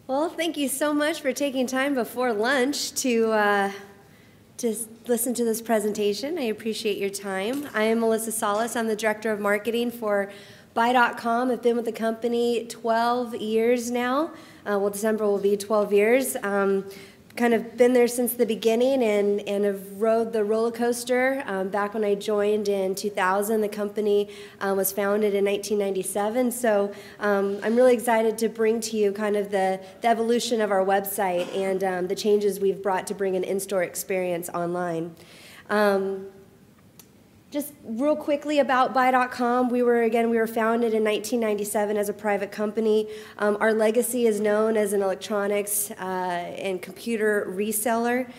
Well, thank you so much for taking time before lunch to listen to this presentation. I appreciate your time. I am Melissa Salas. I'm the Director of Marketing for Viacom. I've been with the company 12 years now. Well, December will be 12 years. Kind of been there since the beginning and have rode the roller coaster. Back when I joined in 2000, the company was founded in 1997. So I'm really excited to bring to you kind of the evolution of our website and the changes we've brought to bring an in-store experience online. Just real quickly about Buy.com, we were founded in 1997 as a private company. Our legacy is known as an electronics and computer reseller.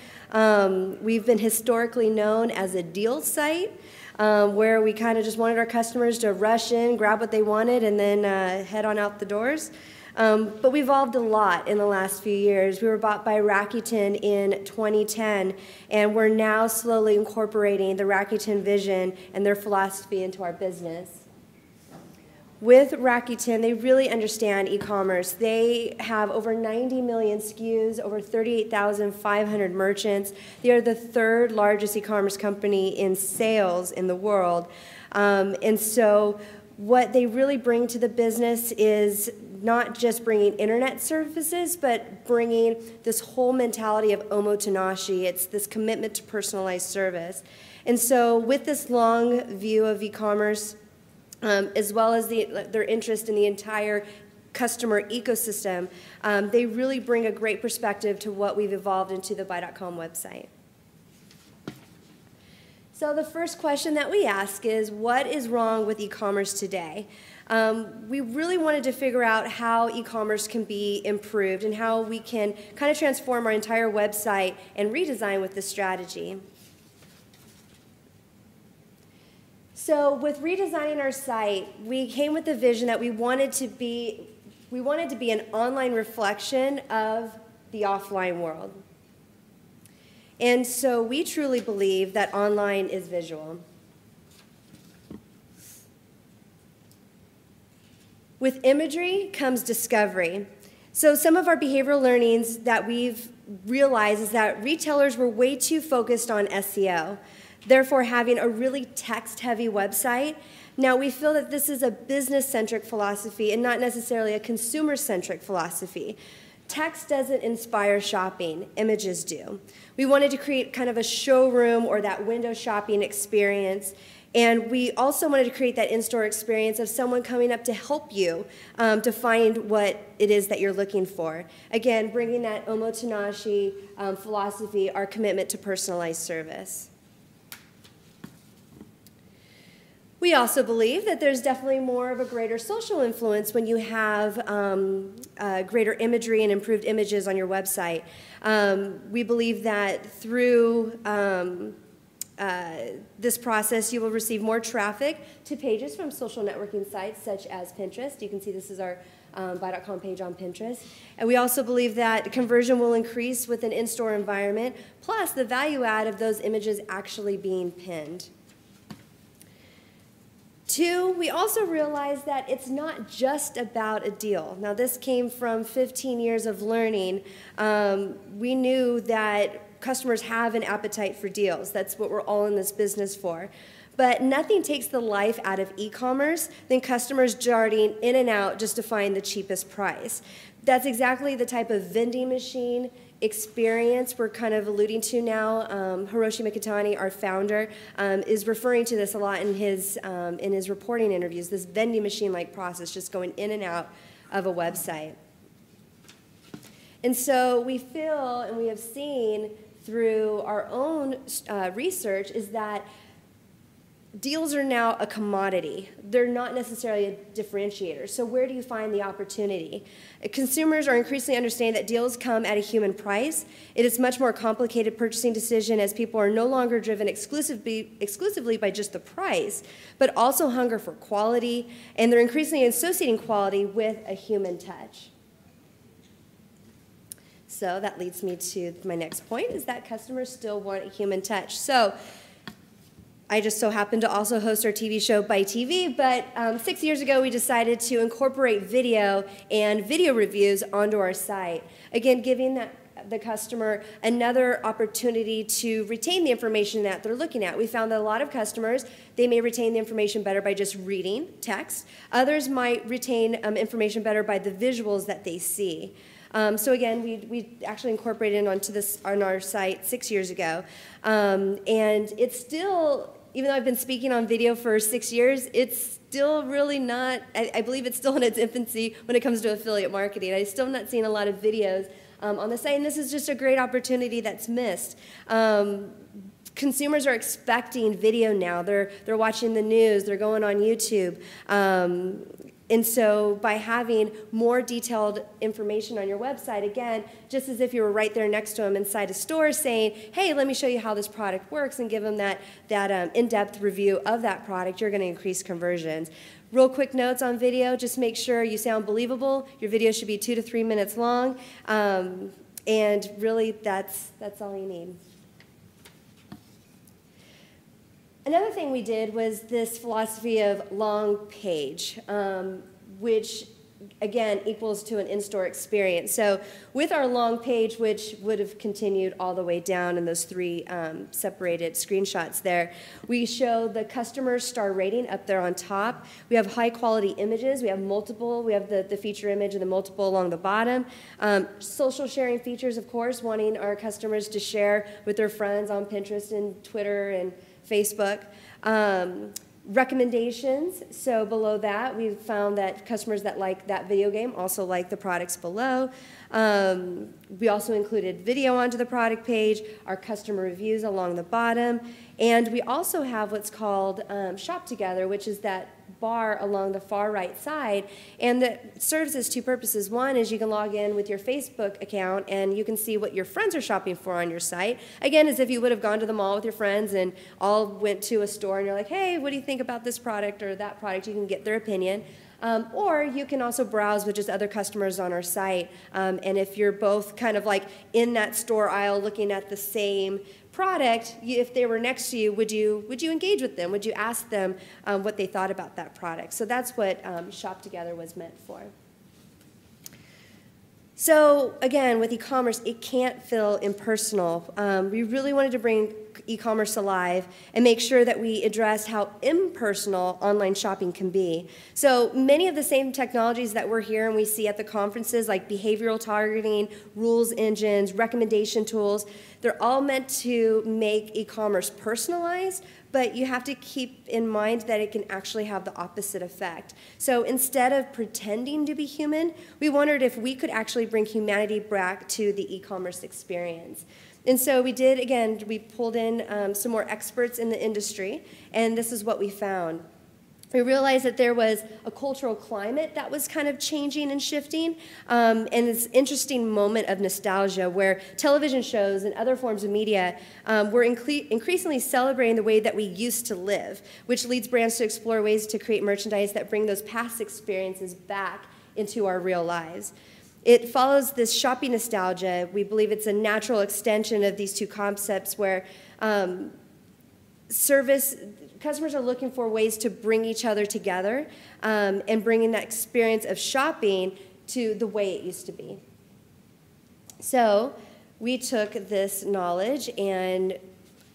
We've been historically known as a deal site, where we kind of just wanted our customers to rush in, grab what they wanted, and then head on out the doors. But we evolved a lot in the last few years. We were bought by Rakuten in 2010, and we're now slowly incorporating the Rakuten vision and their philosophy into our business. With Rakuten, they really understand e-commerce. They have over 90 million SKUs, over 38,500 merchants. They are the third largest e-commerce company in sales in the world. And so what they really bring to the business is not just bringing internet services, but bringing this whole mentality of omotenashi. It's this commitment to personalized service. And so with this long view of e-commerce, as well as their interest in the entire customer ecosystem, they really bring a great perspective to what we've evolved into the Buy.com website. So the first question that we ask is, what is wrong with e-commerce today? We really wanted to figure out how e-commerce can be improved and how we can kind of transform our entire website and redesign with this strategy. So with redesigning our site, we came with the vision that we wanted to be an online reflection of the offline world. And so we truly believe that online is visual. With imagery comes discovery. So some of our behavioral learnings that we've realized is that retailers were way too focused on SEO, therefore having a really text-heavy website. Now we feel that this is a business-centric philosophy and not necessarily a consumer-centric philosophy. Text doesn't inspire shopping, images do. We wanted to create kind of a showroom or that window shopping experience, and we also wanted to create that in-store experience of someone coming up to help you to find what it is that you're looking for. Again, bringing that omotenashi philosophy, our commitment to personalized service. We also believe that there's definitely more of a greater social influence when you have greater imagery and improved images on your website. We believe that through this process, you will receive more traffic to pages from social networking sites such as Pinterest. You can see this is our Buy.com page on Pinterest. And we also believe that conversion will increase with an in-store environment, plus the value add of those images actually being pinned. Two, we also realized that it's not just about a deal. Now, this came from 15 years of learning. We knew that customers have an appetite for deals. That's what we're all in this business for. But nothing takes the life out of e-commerce than customers darting in and out just to find the cheapest price. That's exactly the type of vending machine experience we're kind of alluding to now. Hiroshi Mikitani, our founder, is referring to this a lot in his reporting interviews, this vending machine-like process, just going in and out of a website. And so we feel, and we have seen through our own research, is that deals are now a commodity. They're not necessarily a differentiator. So where do you find the opportunity? Consumers are increasingly understanding that deals come at a human price. It is a much more complicated purchasing decision as people are no longer driven exclusively by just the price, but also hunger for quality, and they're increasingly associating quality with a human touch. So that leads me to my next point, is that customers still want a human touch. So I just so happen to also host our TV show By TV, but 6 years ago we decided to incorporate video and video reviews onto our site. Again, giving the customer another opportunity to retain the information that they're looking at. We found that a lot of customers, they may retain the information better by just reading text. Others might retain information better by the visuals that they see. So again, we actually incorporated it onto this on our site 6 years ago. And it's still, even though I've been speaking on video for 6 years, it's still really not, I believe it's still in its infancy when it comes to affiliate marketing. I'm still not seeing a lot of videos on the site, and this is just a great opportunity that's missed. Consumers are expecting video now. They're watching the news. They're going on YouTube. And so by having more detailed information on your website, again, just as if you were right there next to them inside a store saying, hey, let me show you how this product works, and give them that in-depth review of that product, you're going to increase conversions. Real quick notes on video, just make sure you sound believable. Your video should be 2 to 3 minutes long. And really, that's all you need. Another thing we did was this philosophy of long page, which again equals to an in-store experience. So with our long page, which would have continued all the way down in those 3 separated screenshots there, we show the customer star rating up there on top. We have high quality images. We have multiple. We have the feature image and the multiple along the bottom. Social sharing features, of course, wanting our customers to share with their friends on Pinterest and Twitter and Facebook. Recommendations, so below that we've found that customers that like that video game also like the products below. We also included video onto the product page, our customer reviews along the bottom, and we also have what's called Shop Together, which is that bar along the far right side, and that serves as 2 purposes. One is you can log in with your Facebook account and you can see what your friends are shopping for on your site. Again, as if you would have gone to the mall with your friends and all went to a store and you're like, hey, what do you think about this product or that product? You can get their opinion. Or you can also browse with just other customers on our site. And if you're both kind of like in that store aisle looking at the same product, if they were next to you, would you engage with them? Would you ask them what they thought about that product? So that's what Shop Together was meant for. So again, with e-commerce, it can't feel impersonal. We really wanted to bring e-commerce alive and make sure that we addressed how impersonal online shopping can be. So many of the same technologies that we're here and we see at the conferences, like behavioral targeting, rules engines, recommendation tools, they're all meant to make e-commerce personalized, but you have to keep in mind that it can actually have the opposite effect. So instead of pretending to be human, we wondered if we could actually bring humanity back to the e-commerce experience. And so we did, again, we pulled in some more experts in the industry, and this is what we found. We realized that there was a cultural climate that was kind of changing and shifting, and this interesting moment of nostalgia where television shows and other forms of media were increasingly celebrating the way that we used to live, which leads brands to explore ways to create merchandise that bring those past experiences back into our real lives. It follows this shopping nostalgia. We believe it's a natural extension of these 2 concepts where customers are looking for ways to bring each other together and bringing that experience of shopping to the way it used to be. So we took this knowledge, and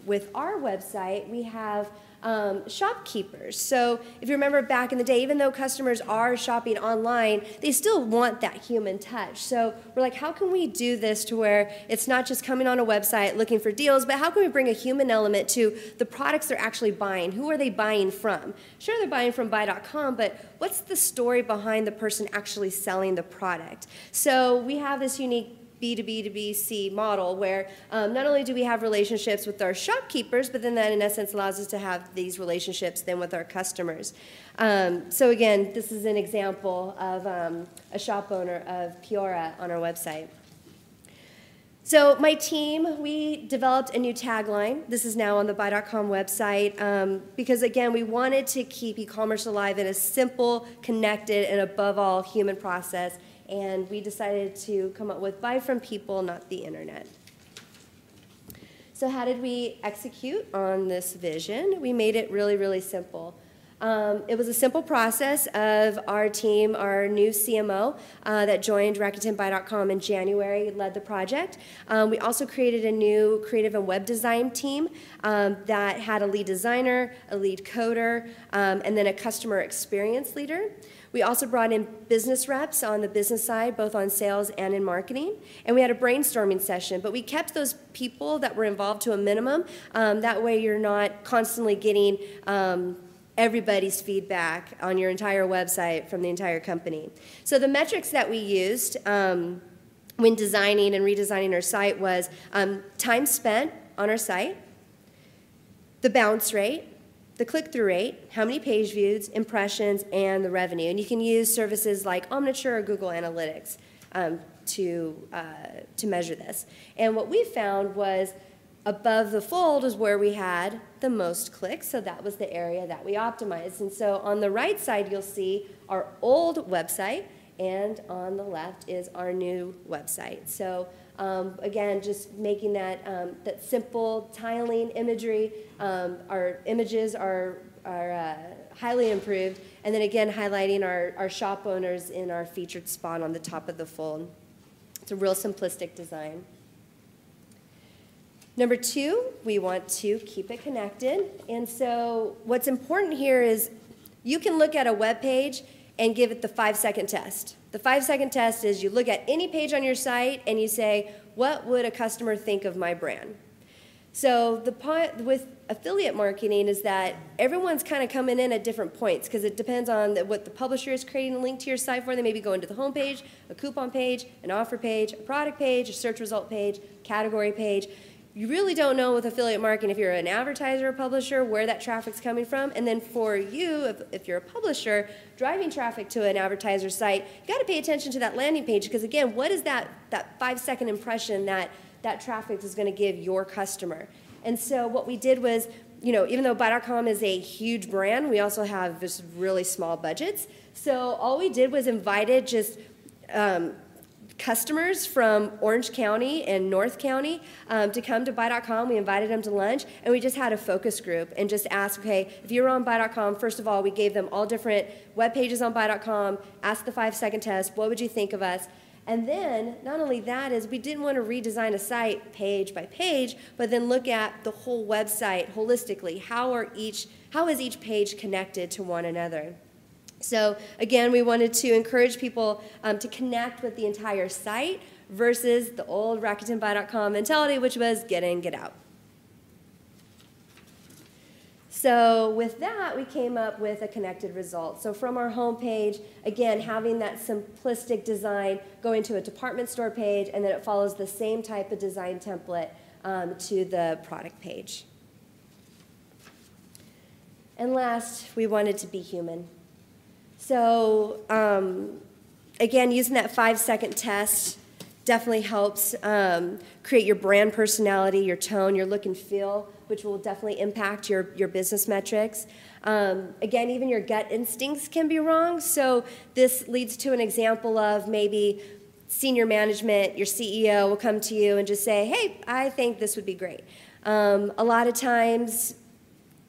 with our website, we have shopkeepers. So if you remember back in the day, even though customers are shopping online, they still want that human touch. So we're like, how can we do this to where it's not just coming on a website looking for deals, but how can we bring a human element to the products they're actually buying? Who are they buying from? Sure, they're buying from buy.com, but what's the story behind the person actually selling the product? So we have this unique B2B to B2C model where not only do we have relationships with our shopkeepers, but then that in essence allows us to have these relationships then with our customers. So again, this is an example of a shop owner of Peoria on our website. So my team, we developed a new tagline. This is now on the buy.com website because, again, we wanted to keep e-commerce alive in a simple, connected, and above all, human process. And we decided to come up with buy from people, not the internet. So how did we execute on this vision? We made it really, really simple. It was a simple process of our team, our new CMO that joined Rakuten in January, led the project. We also created a new creative and web design team that had a lead designer, a lead coder, and then a customer experience leader. We also brought in business reps on the business side, both on sales and in marketing. And we had a brainstorming session, but we kept those people that were involved to a minimum. That way you're not constantly getting everybody's feedback on your entire website from the entire company. So the metrics that we used when designing and redesigning our site was time spent on our site, the bounce rate, the click-through rate, how many page views, impressions, and the revenue. And you can use services like Omniture or Google Analytics to measure this. And what we found was above the fold is where we had the most clicks, so that was the area that we optimized. And so on the right side, you'll see our old website, and on the left is our new website. So again, just making that, that simple tiling imagery. Our images are highly improved, and then again, highlighting our shop owners in our featured spot on the top of the fold. It's a real simplistic design. Number two, we want to keep it connected. And so what's important here is you can look at a web page and give it the 5-second test. The 5-second test is you look at any page on your site and you say, what would a customer think of my brand? So the point with affiliate marketing is that everyone's kind of coming in at different points because it depends on what the publisher is creating a link to your site for. They may be going to the home page, a coupon page, an offer page, a product page, a search result page, category page. You really don't know with affiliate marketing if you're an advertiser or publisher where that traffic's coming from. And then for you, if you're a publisher, driving traffic to an advertiser site, you got to pay attention to that landing page because, again, what is that 5-second impression that traffic is going to give your customer? And so what we did was, you know, even though Buy.com is a huge brand, we also have just really small budgets. So all we did was invited just customers from Orange County and North County to come to Buy.com. We invited them to lunch, and we just had a focus group and just asked, okay, if you're on Buy.com, first of all, we gave them all different web pages on Buy.com, asked the 5-second test, what would you think of us? And then, not only that is we didn't want to redesign a site page by page, but then look at the whole website holistically. How is each page connected to one another? So again, we wanted to encourage people to connect with the entire site versus the old RakutenBuy.com mentality, which was get in, get out. So with that, we came up with a connected result. So from our home page, again, having that simplistic design going to a department store page, and then it follows the same type of design template to the product page. And last, we wanted to be human. So again, using that 5-second test definitely helps create your brand personality, your tone, your look and feel, which will definitely impact your business metrics. Again, even your gut instincts can be wrong. So this leads to an example of maybe senior management, your CEO will come to you and just say, hey, I think this would be great. A lot of times,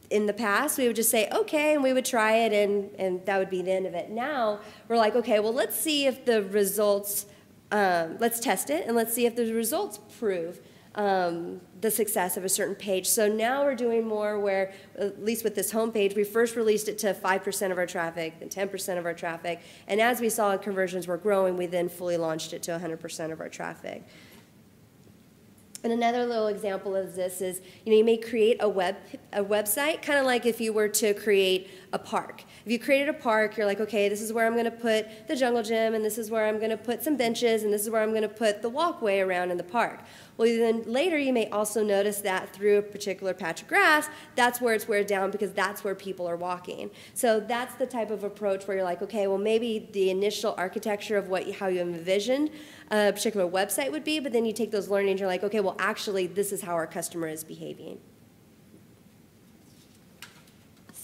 in the past, we would just say, okay, and we would try it, and that would be the end of it. Now, we're like, okay, well, let's see if the results, let's test it, and let's see if the results prove the success of a certain page. So now we're doing more where, at least with this homepage, we first released it to 5% of our traffic, then 10% of our traffic, and as we saw conversions were growing, we then fully launched it to 100% of our traffic. And another little example of this is, you may create a website, kind of like if you were to create a park. If you created a park, you're like, okay, this is where I'm going to put the jungle gym, and this is where I'm going to put some benches, and this is where I'm going to put the walkway around in the park. Well, then later you may also notice that through a particular patch of grass, that's where it's weared down because that's where people are walking. So that's the type of approach where you're like, okay, well, maybe the initial architecture of how you envisioned a particular website would be, but then you take those learnings, you're like, okay, well, actually, this is how our customer is behaving.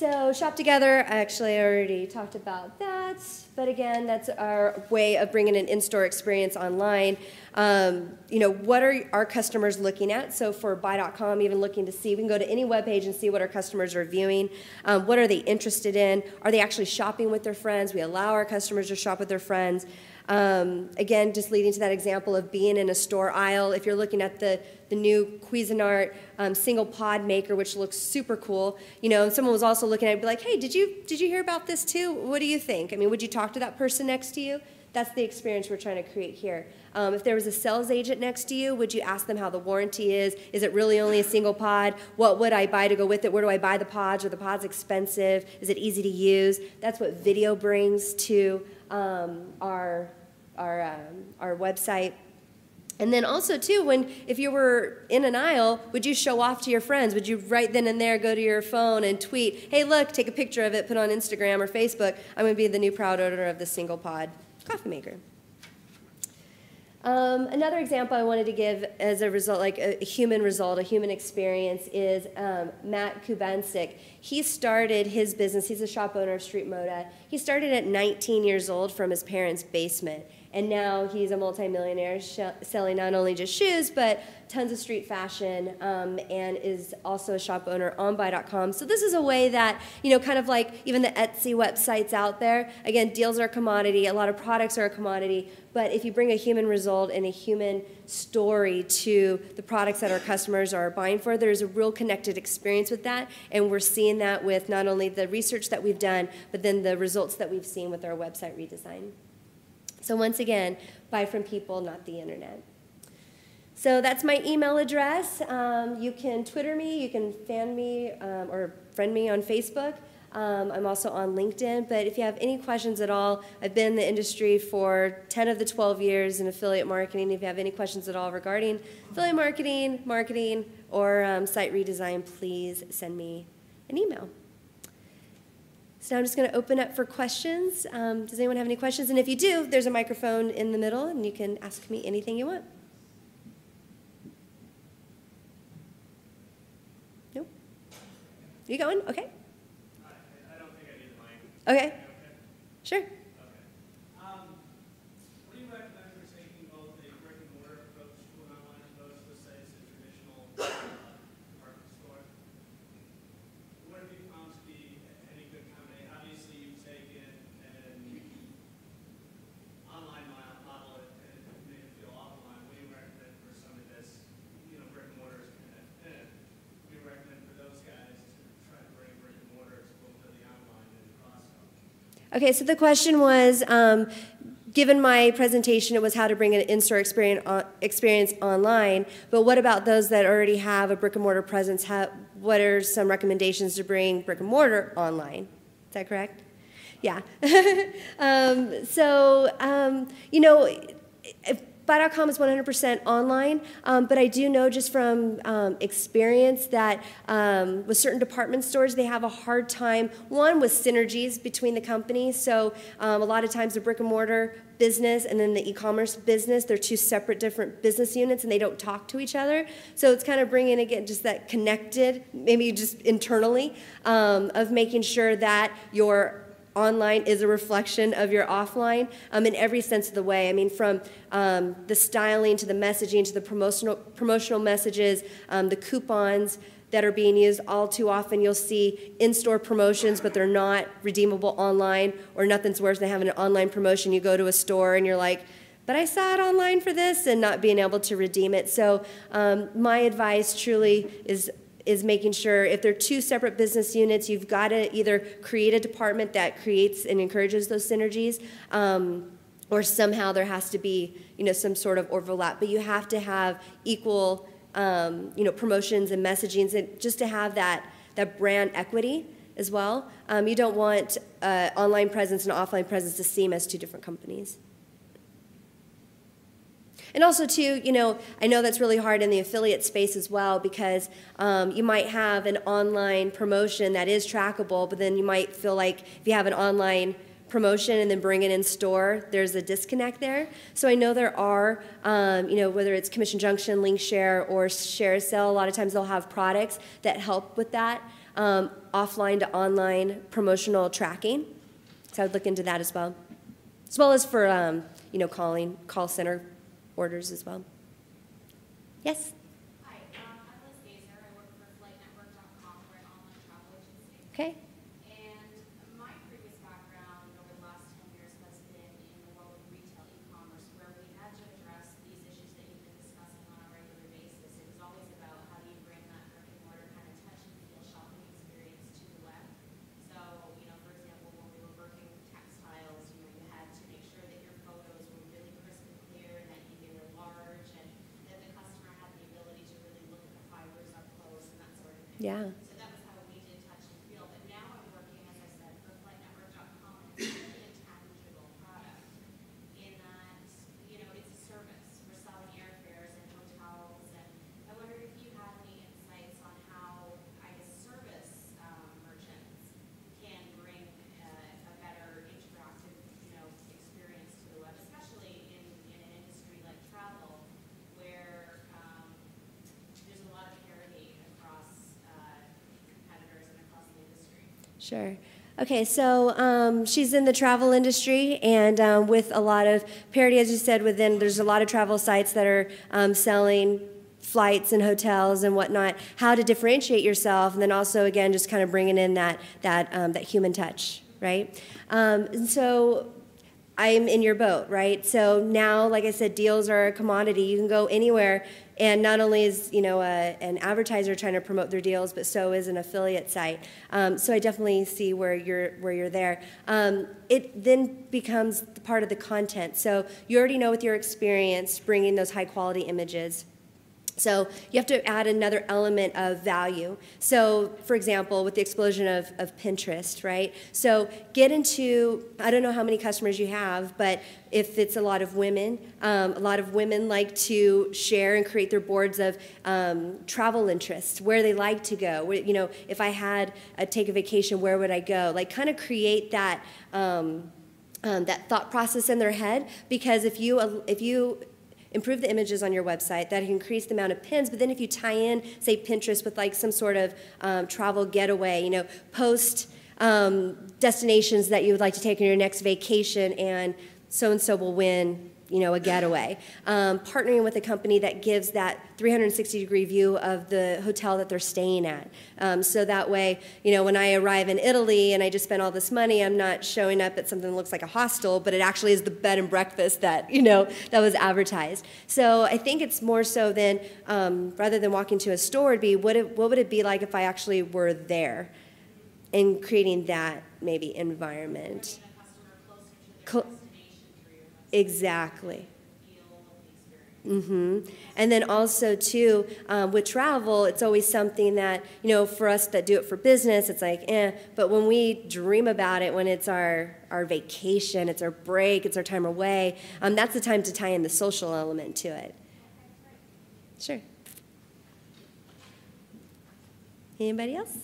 So shop together, actually I already talked about that, but again, that's our way of bringing an in-store experience online. What are our customers looking at? So for buy.com, even looking to see, we can go to any web page and see what our customers are viewing. What are they interested in? Are they actually shopping with their friends? We allow our customers to shop with their friends. Again, just leading to that example of being in a store aisle. If you're looking at the new Cuisinart single pod maker, which looks super cool, and someone was also looking at it, be like, hey, did you hear about this too? What do you think? I mean, would you talk to that person next to you? That's the experience we're trying to create here. If there was a sales agent next to you, would you ask them how the warranty is? Is it really only a single pod? What would I buy to go with it? Where do I buy the pods? Are the pods expensive? Is it easy to use? That's what video brings to our website. And then also too, if you were in an aisle, would you show off to your friends? Would you right then and there go to your phone and tweet, hey look, take a picture of it, put it on Instagram or Facebook, I'm going to be the new proud owner of this single pod coffee maker. Another example I wanted to give as a result, like a human result, a human experience, is Matt Kubansik. He started his business, he's a shop owner of Streetmoda. He started at 19 years old from his parents' basement. And now he's a multimillionaire selling not only just shoes, but tons of street fashion, and is also a shop owner on buy.com. So this is a way that, kind of like even the Etsy websites out there, again, deals are a commodity, a lot of products are a commodity, but if you bring a human result and a human story to the products that our customers are buying for, there's a real connected experience with that, and we're seeing that with not only the research that we've done, but then the results that we've seen with our website redesign. So once again, buy from people, not the internet. So that's my email address. You can Twitter me, you can fan me, or friend me on Facebook. I'm also on LinkedIn, but if you have any questions at all, I've been in the industry for 10 of the 12 years in affiliate marketing. If you have any questions at all regarding affiliate marketing, or site redesign, please send me an email. So I'm just going to open up for questions. Does anyone have any questions? And if you do, there's a microphone in the middle, and you can ask me anything you want. Nope? You going? Okay. I don't think I need the mic. Okay. Sure. Okay. What do you recommend for taking both a brick and mortar approach to an online approach to, say, a traditional department store? What have you found to be any good combination? Obviously, you've taken an online model and made it feel offline. What do you recommend for some of this, brick and mortar is kind of thin? What do you recommend for those guys to try to bring brick and mortar to both the online and the cross-sell? Okay, so the question was, given my presentation, it was how to bring an in-store experience online, but what about those that already have a brick and mortar presence? What are some recommendations to bring brick and mortar online? Is that correct? Yeah. Buy.com is 100% online, but I do know just from experience that with certain department stores, they have a hard time, one, with synergies between the companies. So a lot of times the brick and mortar business and then the e-commerce business, they're two separate different business units and they don't talk to each other. So it's kind of bringing, again, just that connected, maybe just internally, of making sure that your online is a reflection of your offline in every sense of the way. I mean, from the styling to the messaging to the promotional messages, the coupons that are being used. All too often you'll see in-store promotions, but they're not redeemable online, or nothing's worse than having an online promotion. You go to a store and you're like, but I saw it online for this, and not being able to redeem it. So my advice truly is making sure if they're two separate business units, you've got to either create a department that creates and encourages those synergies, or somehow there has to be some sort of overlap. But you have to have equal promotions and messagings, and just to have that brand equity as well. You don't want online presence and offline presence to seem as two different companies. And also, too, I know that's really hard in the affiliate space as well, because you might have an online promotion that is trackable, but then you might feel like if you have an online promotion and then bring it in store, there's a disconnect there. So I know there are, whether it's Commission Junction, Link Share, or Share Sale, a lot of times they'll have products that help with that offline to online promotional tracking. So I would look into that as well as for call center orders as well. Yes. Hi, I'm Liz Gazer. I work for FlightNetwork.com. We're an online travel agency. Okay. And my previous background over the last 10 years has been in the world of retail e-commerce, where we had to address these issues that you've been discussing on a regular basis. It was always about how do you bring that brick and mortar kind of touch and feel shopping experience to the web. So, for example, when we were working with textiles, you had to make sure that your photos were really crisp and clear and that they were large and that the customer had the ability to really look at the fibers up close and that sort of thing. Yeah. So that was how we did touch and feel. But now I'm working, as I said, for FlightNetwork.com, and it's really a tangible product in that, it's a service. We're selling airfares and hotels, and I wondered if you had any insights on how, service merchants can bring a better interactive, experience to the web, especially in an industry like travel, where there's a lot of parity across competitors and across the industry. Sure. Okay, so she's in the travel industry, and with a lot of parity, as you said, there's a lot of travel sites that are selling flights and hotels and whatnot, how to differentiate yourself, and then also, again, just kind of bringing in that human touch, right? And so I'm in your boat, right? So now, like I said, deals are a commodity. You can go anywhere, and not only is an advertiser trying to promote their deals, but so is an affiliate site. So I definitely see where you're there. It then becomes part of the content. So you already know with your experience bringing those high quality images. So you have to add another element of value. So, for example, with the explosion of Pinterest, right? So get into, I don't know how many customers you have, but if it's a lot of women like to share and create their boards of travel interests, where they like to go. If I had take a vacation, where would I go? Like, kind of create that that thought process in their head, because if you improve the images on your website, that increase the amount of pins, but then if you tie in, say, Pinterest with like some sort of travel getaway, post destinations that you would like to take on your next vacation, and so will win, a getaway. Partnering with a company that gives that 360-degree view of the hotel that they're staying at. So that way, when I arrive in Italy and I just spent all this money, I'm not showing up at something that looks like a hostel, but it actually is the bed and breakfast that, that was advertised. So I think it's more so than, rather than walking to a store, it'd be, what would it be like if I actually were there, and creating that maybe environment. Bringing a customer closer to their destination through your website. Exactly. Feel the experience. And then also, too, with travel, it's always something that, for us that do it for business, it's like, but when we dream about it, when it's our vacation, it's our break, it's our time away, that's the time to tie in the social element to it. Sure. Anybody else?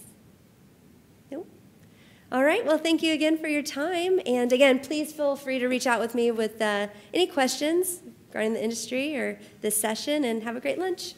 No? All right, well, thank you again for your time. And again, please feel free to reach out with me with any questions regarding the industry or this session, and have a great lunch.